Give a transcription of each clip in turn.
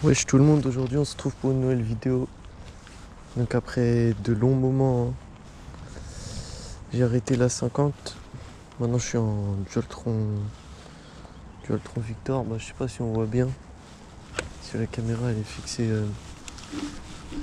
Wesh tout le monde, aujourd'hui on se trouve pour une nouvelle vidéo. Donc après de longs moments, j'ai arrêté la 50. Maintenant je suis en Dualtron Victor. Je sais pas si on voit bien, si la caméra elle est fixée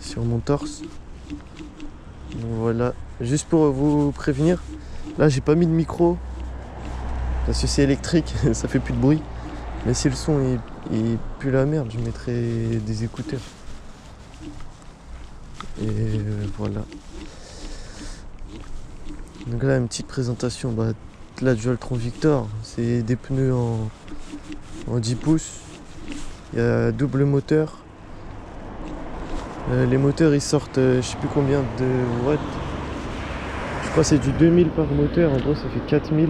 sur mon torse. Donc voilà, juste pour vous prévenir, là j'ai pas mis de micro parce que c'est électrique, ça fait plus de bruit. Mais si le son il pue la merde, je mettrai des écouteurs. Et voilà. Donc là, une petite présentation de la Dualtron Victor. C'est des pneus en 10 pouces. Il y a double moteur. Les moteurs ils sortent je sais plus combien de watts. Je crois que c'est du 2000 par moteur. En gros, ça fait 4000.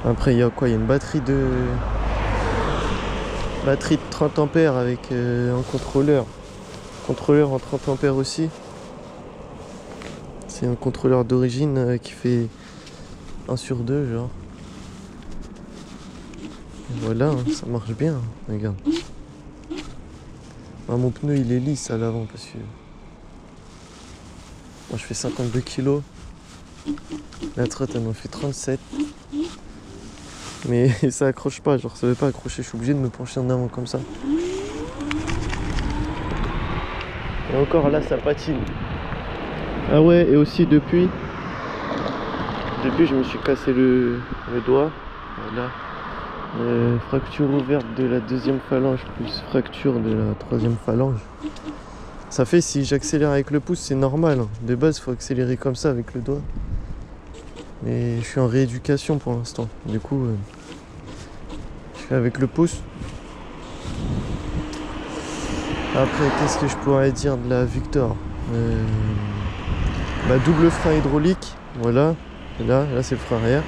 Après, il y a quoi? Il y a une batterie de 30 ampères avec un contrôleur. Contrôleur en 30 ampères aussi. C'est un contrôleur d'origine qui fait 1/2 genre. Et voilà, hein, ça marche bien, hein, regarde. Mon pneu il est lisse à l'avant parce que moi je fais 52 kg. La trotte elle m'en fait 37. Mais ça accroche pas, genre ça veut pas accrocher, je suis obligé de me pencher en avant comme ça. Et encore là ça patine. Ah ouais, et aussi depuis je me suis cassé le doigt. Voilà. Fracture ouverte de la 2e phalange plus fracture de la 3e phalange. Ça fait, si j'accélère avec le pouce, c'est normal. De base, il faut accélérer comme ça avec le doigt. Mais je suis en rééducation pour l'instant. Du coup, je fais avec le pouce. Après, qu'est-ce que je pourrais dire de la Victor? Double frein hydraulique. Voilà. Et là c'est le frein arrière.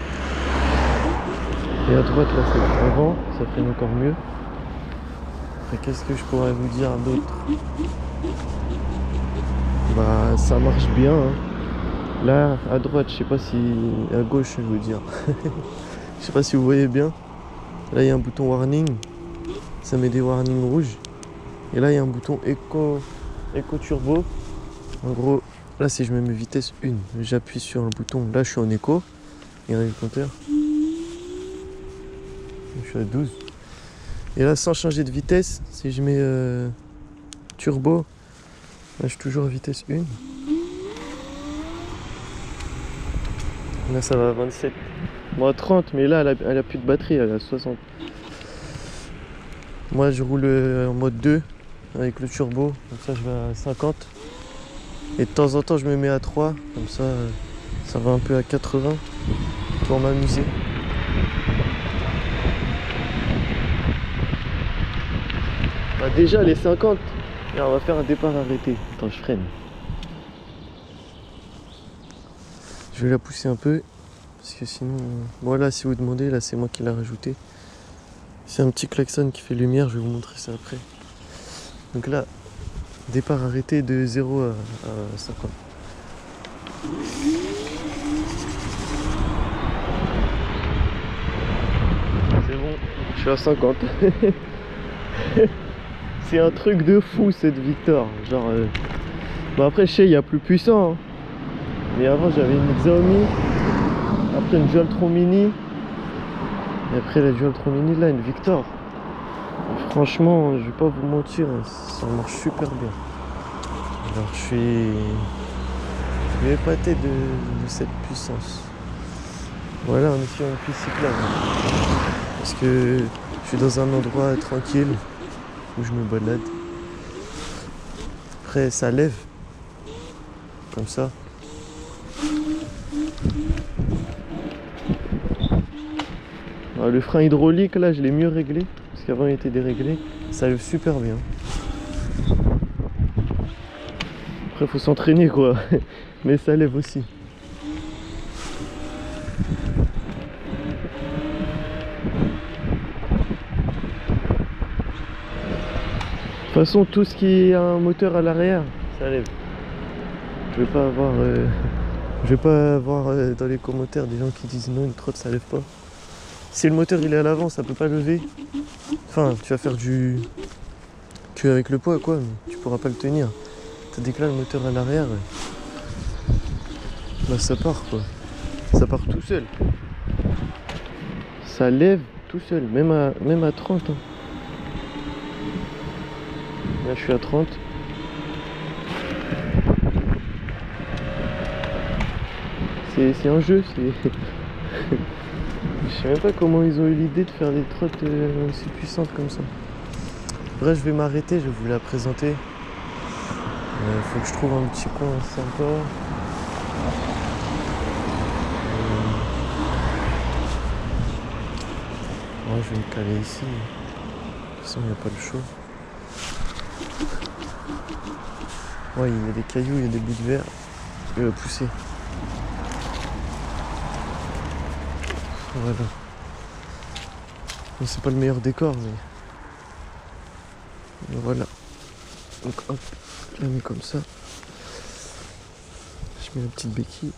Et à droite, là, c'est le frein avant. Ça freine encore mieux. Après, qu'est-ce que je pourrais vous dire d'autre? Ça marche bien, hein. Là à droite, je sais pas si à gauche, je veux dire. Je sais pas si vous voyez bien. Là il y a un bouton warning, ça met des warnings rouges. Et là il y a un bouton éco turbo. En gros, là si je me mets vitesse 1, j'appuie sur le bouton. Là je suis en éco. Regardez le compteur. Je suis à 12. Et là sans changer de vitesse, si je mets turbo, là je suis toujours à vitesse 1. Là ça va à 27. Bon à 30, mais là elle a plus de batterie, elle a 60. Moi je roule en mode 2 avec le turbo, comme ça je vais à 50. Et de temps en temps je me mets à 3, comme ça ça va un peu à 80 pour m'amuser. Déjà les 50, et on va faire un départ arrêté. Attends, je freine. Je vais la pousser un peu, parce que sinon... Voilà, si vous demandez, là c'est moi qui l'ai rajouté. C'est un petit klaxon qui fait lumière, je vais vous montrer ça après. Donc là, départ arrêté de 0 à 50. C'est bon, je suis à 50. C'est un truc de fou cette Victor. Genre, après je sais, il y a plus puissant, hein. Mais avant j'avais une Xiaomi, après une Dualtron Mini, et après la Dualtron Mini, là une Victor. Et franchement, je vais pas vous mentir, ça marche super bien. Alors je suis épaté de cette puissance. Voilà, on est sur une piste cyclable. Parce que je suis dans un endroit tranquille où je me balade. Après ça lève, comme ça. Alors, le frein hydraulique là je l'ai mieux réglé, parce qu'avant il était déréglé. Ça lève super bien. Après faut s'entraîner quoi, mais ça lève aussi. De toute façon tout ce qui a un moteur à l'arrière, ça lève. Je vais pas avoir dans les commentaires des gens qui disent non, une trotte ça lève pas. Si le moteur il est à l'avant, ça peut pas lever. Enfin, tu vas faire du... Tu avec le poids quoi, mais tu pourras pas le tenir. Tandis que là, le moteur à l'arrière, bah ça part quoi. Ça part tout seul. Ça lève tout seul, même à 30. Hein. Là, je suis à 30. C'est un jeu, c'est... Je sais même pas comment ils ont eu l'idée de faire des trottes aussi puissantes comme ça. Bref, je vais m'arrêter, je vais vous la présenter. Faut que je trouve un petit coin sympa. Ouais, je vais me caler ici. De toute façon, il n'y a pas de chaud. Ouais, il y a des cailloux, il y a des bouts de verre. Je vais la pousser. Voilà. Bon, c'est pas le meilleur décor, mais voilà. Donc hop, je la mets comme ça. Je mets la petite béquille.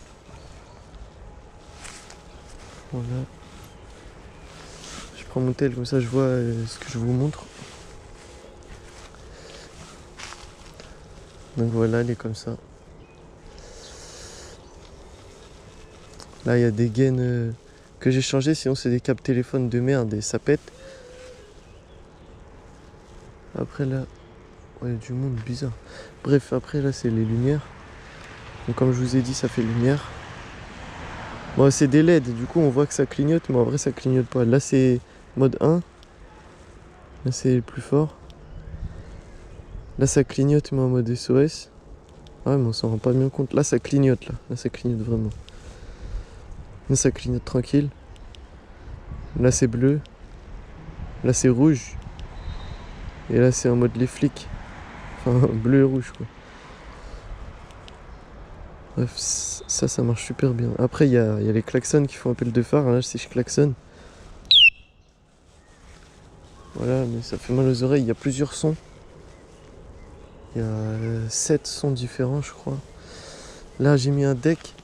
Voilà. Je prends mon tel comme ça, je vois ce que je vous montre. Donc voilà, elle est comme ça. Là, il y a des gaines que j'ai changées, sinon c'est des câbles téléphone de merde et ça pète. Après là, ouais, il y a du monde bizarre. Bref, après là, c'est les lumières. Donc comme je vous ai dit, ça fait lumière. Bon, c'est des LED, du coup on voit que ça clignote, mais en vrai ça clignote pas. Là c'est mode 1. Là c'est plus fort. Là ça clignote, mais en mode SOS. Ouais, mais on s'en rend pas bien compte. Là ça clignote, là. Là ça clignote vraiment. Là ça clignote tranquille. Là c'est bleu. Là c'est rouge. Et là c'est en mode les flics. Enfin bleu et rouge quoi. Bref, ça marche super bien. Après il y a les klaxons qui font appel de phare. Là c'est je klaxonne. Voilà, mais ça fait mal aux oreilles. Il y a plusieurs sons. Il y a 7 sons différents je crois. Là j'ai mis un deck.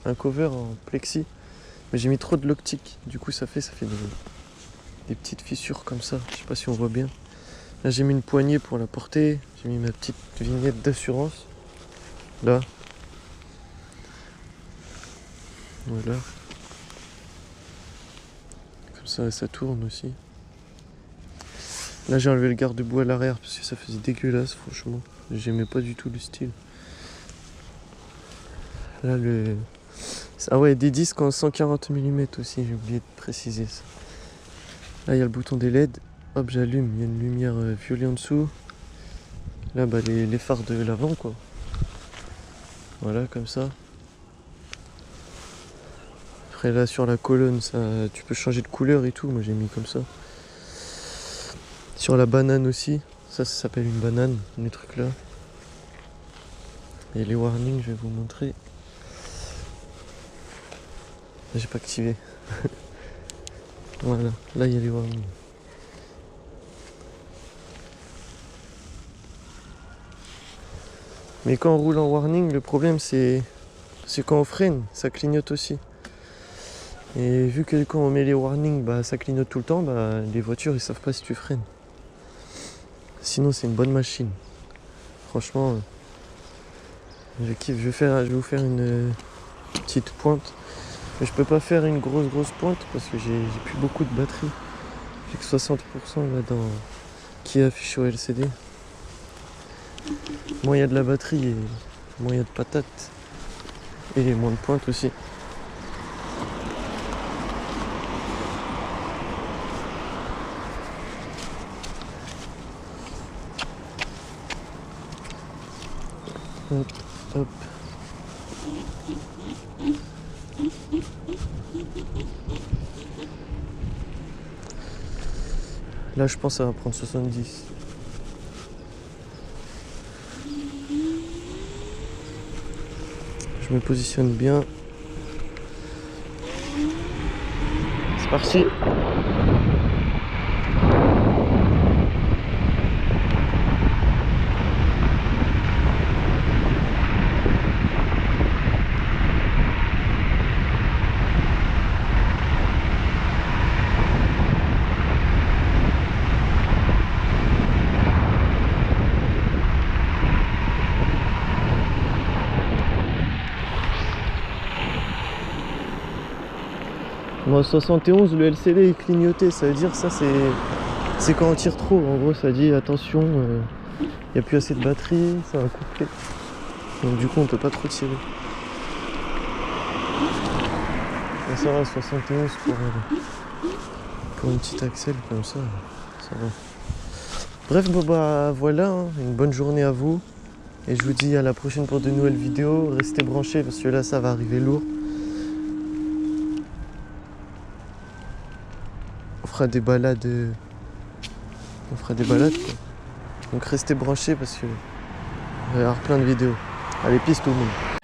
Un cover en plexi. Mais j'ai mis trop de loctique. Du coup ça fait des petites fissures comme ça. Je sais pas si on voit bien. Là j'ai mis une poignée pour la porter. J'ai mis ma petite vignette d'assurance. Là. Voilà. Comme ça tourne aussi. Là j'ai enlevé le garde-boue à l'arrière parce que ça faisait dégueulasse franchement. J'aimais pas du tout le style. Là le... Ah ouais, des disques en 140 mm aussi, j'ai oublié de préciser ça. Là il y a le bouton des LED. Hop, j'allume, il y a une lumière violet en dessous. Là bah les phares de l'avant quoi. Voilà comme ça. Après là sur la colonne ça, tu peux changer de couleur et tout, moi j'ai mis comme ça. Sur la banane aussi, ça s'appelle une banane, les trucs là. Et les warnings je vais vous montrer. J'ai pas activé. Voilà, là il y a les warnings. Mais quand on roule en warning, le problème c'est quand on freine, ça clignote aussi. Et vu que quand on met les warnings, bah, ça clignote tout le temps, bah, les voitures ils savent pas si tu freines. Sinon c'est une bonne machine. Franchement, je kiffe. Je vais vous faire une petite pointe. Mais je peux pas faire une grosse pointe parce que j'ai plus beaucoup de batterie. J'ai que 60% là dans qui est affiché au LCD. Moins il y a de la batterie et moins il y a de patates. Et les moins de pointes aussi. Hop, hop. Là je pense que ça va prendre 70. Je me positionne bien. C'est parti. Moi 71 le LCD est clignoté, ça veut dire ça c'est quand on tire trop, en gros ça dit attention, il n'y a plus assez de batterie, ça va couper. Donc du coup on peut pas trop tirer. Mais ça va 71 pour une petite axelle comme ça va. Bref bah voilà, hein, une bonne journée à vous. Et je vous dis à la prochaine pour de nouvelles vidéos. Restez branchés parce que là ça va arriver lourd. On fera des balades. Quoi. Donc restez branchés parce que il va y avoir plein de vidéos. Allez, peace tout le monde.